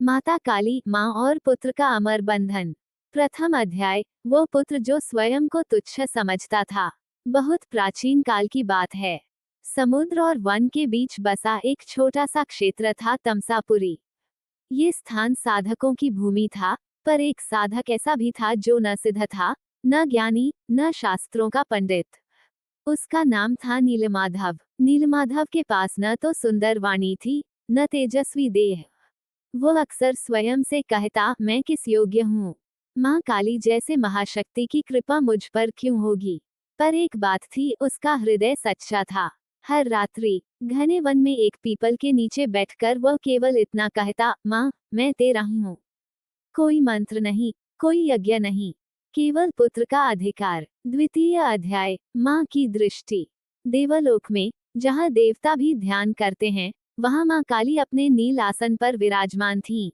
माता काली, माँ और पुत्र का अमर बंधन। प्रथम अध्याय। वो पुत्र जो स्वयं को तुच्छ समझता था। बहुत प्राचीन काल की बात है। समुद्र और वन के बीच बसा एक छोटा सा क्षेत्र था, तमसापुरी। ये स्थान साधकों की भूमि था, पर एक साधक ऐसा भी था जो न सिद्ध था, न ज्ञानी, न शास्त्रों का पंडित। उसका नाम था नीलमाधव। नीलमाधव के पास न तो सुंदर वाणी थी, न तेजस्वी देह। वो अक्सर स्वयं से कहता, मैं किस योग्य हूँ। माँ काली जैसे महाशक्ति की कृपा मुझ पर क्यों होगी। पर एक बात थी, उसका हृदय सच्चा था। हर रात्रि घने वन में एक पीपल के नीचे बैठकर वह केवल इतना कहता, माँ, मैं तेरा हूँ। कोई मंत्र नहीं, कोई यज्ञ नहीं, केवल पुत्र का अधिकार। द्वितीय अध्याय। माँ की दृष्टि। देवलोक में, जहाँ देवता भी ध्यान करते हैं, वहाँ माँ काली अपने नील आसन पर विराजमान थीं।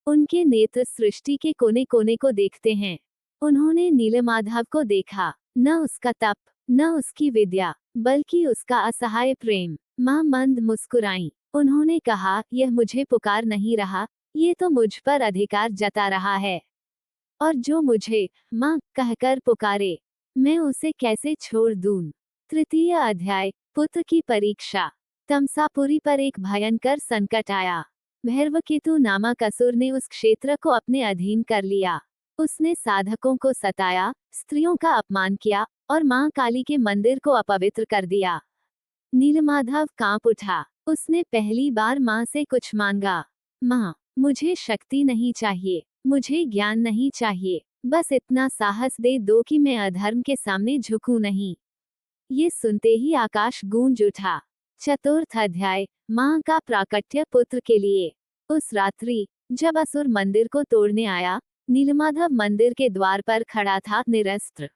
उनके नेत्र सृष्टि के कोने कोने को देखते हैं। उन्होंने नीलमाधव को देखा, न उसका तप, न उसकी विद्या, बल्कि उसका असहाय प्रेम। माँ मंद मुस्कुराई। उन्होंने कहा, यह मुझे पुकार नहीं रहा, ये तो मुझ पर अधिकार जता रहा है। और जो मुझे माँ कहकर पुकारे, मैं उसे कैसे छोड़ दूं। तृतीय अध्याय। पुत्र की परीक्षा। तमसापुरी पर एक भयंकर संकट आया। भैरवकेतु नामक असुर ने उस क्षेत्र को अपने अधीन कर लिया। उसने साधकों को सताया, स्त्रियों का अपमान किया, और माँ काली के मंदिर को अपवित्र कर दिया। नीलमाधव कांप उठा। उसने पहली बार माँ से कुछ मांगा। माँ, मुझे शक्ति नहीं चाहिए, मुझे ज्ञान नहीं चाहिए, बस इतना साहस दे दो कि मैं अधर्म के सामने झुकूं नहीं। ये सुनते ही आकाश गूंज उठा। चतुर्थ अध्याय। माँ का प्राकट्य पुत्र के लिए। उस रात्रि, जब असुर मंदिर को तोड़ने आया, नीलमाधव मंदिर के द्वार पर खड़ा था, निरस्त्र।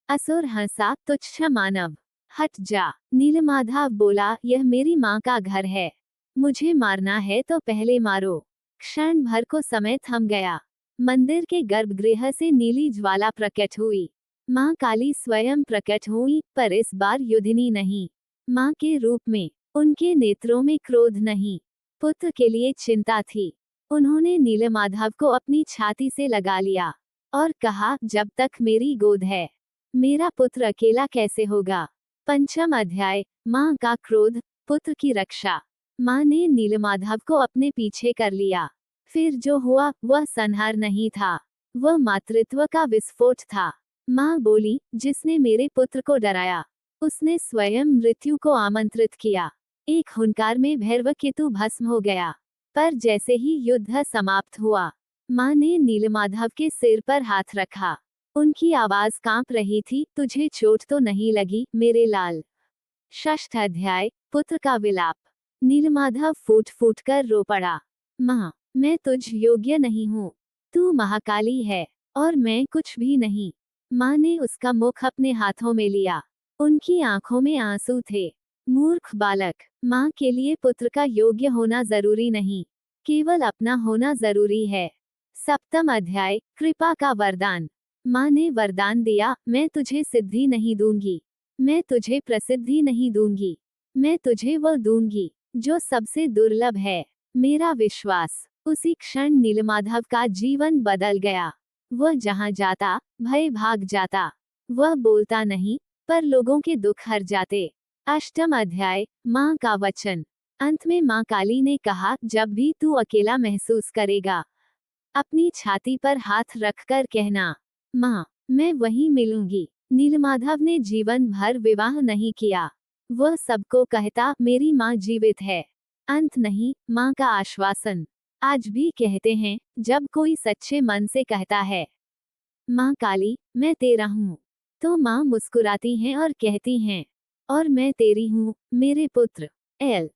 असुर हंसा, तुच्छ मानव, हट जा। नीलमाधव बोला, यह मेरी माँ का घर है। मुझे मारना है तो पहले मारो। क्षण भर को समय थम गया। मंदिर के गर्भगृह से नीली ज्वाला प्रकट हुई। माँ काली स्वयं प्रकट हुई, पर इस बार युधिनी नहीं। माँ के रूप में। उनके नेत्रों में क्रोध नहीं, पुत्र के लिए चिंता थी। उन्होंने नीलमाधव को अपनी छाती से लगा लिया और कहा, जब तक मेरी गोद है, मेरा पुत्र अकेला कैसे होगा। पंचम अध्याय। माँ का क्रोध, पुत्र की रक्षा। माँ ने नीलमाधव को अपने पीछे कर लिया। फिर जो हुआ वह संहार नहीं था, वह मातृत्व का विस्फोट था। माँ बोली, जिसने मेरे पुत्र को डराया, उसने स्वयं मृत्यु को आमंत्रित किया। एक हुंकार में भैरवकेतु भस्म हो गया। पर जैसे ही युद्ध समाप्त हुआ, माँ ने नीलमाधव के सिर पर हाथ रखा। उनकी आवाज कांप रही थी, तुझे चोट तो नहीं लगी मेरे लाल। षष्ठ अध्याय। पुत्र का विलाप। नीलमाधव फूट फूट कर रो पड़ा। माँ, मैं तुझ योग्य नहीं हूँ। तू महाकाली है, और मैं कुछ भी नहीं। माँ ने उसका मुख अपने हाथों में लिया। उनकी आंखों में आंसू थे। मूर्ख बालक, माँ के लिए पुत्र का योग्य होना जरूरी नहीं, केवल अपना होना जरूरी है। सप्तम अध्याय। कृपा का वरदान। माँ ने वरदान दिया, मैं तुझे सिद्धि नहीं दूंगी, मैं तुझे प्रसिद्धि नहीं दूंगी, मैं तुझे वह दूंगी जो सबसे दुर्लभ है, मेरा विश्वास। उसी क्षण नीलमाधव का जीवन बदल गया। वह जहाँ जाता, भय भाग जाता। वह बोलता नहीं, पर लोगों के दुख हर जाते। अष्टम अध्याय। माँ का वचन। अंत में माँ काली ने कहा, जब भी तू अकेला महसूस करेगा, अपनी छाती पर हाथ रखकर कहना, माँ, मैं वहीं मिलूंगी। नीलमाधव ने जीवन भर विवाह नहीं किया। वह सबको कहता, मेरी माँ जीवित है। अंत नहीं, माँ का आश्वासन। आज भी कहते हैं, जब कोई सच्चे मन से कहता है, माँ काली, मैं तेरा हूँ, तो माँ मुस्कुराती हैं और कहती हैं, और मैं तेरी हूँ, मेरे पुत्र। एल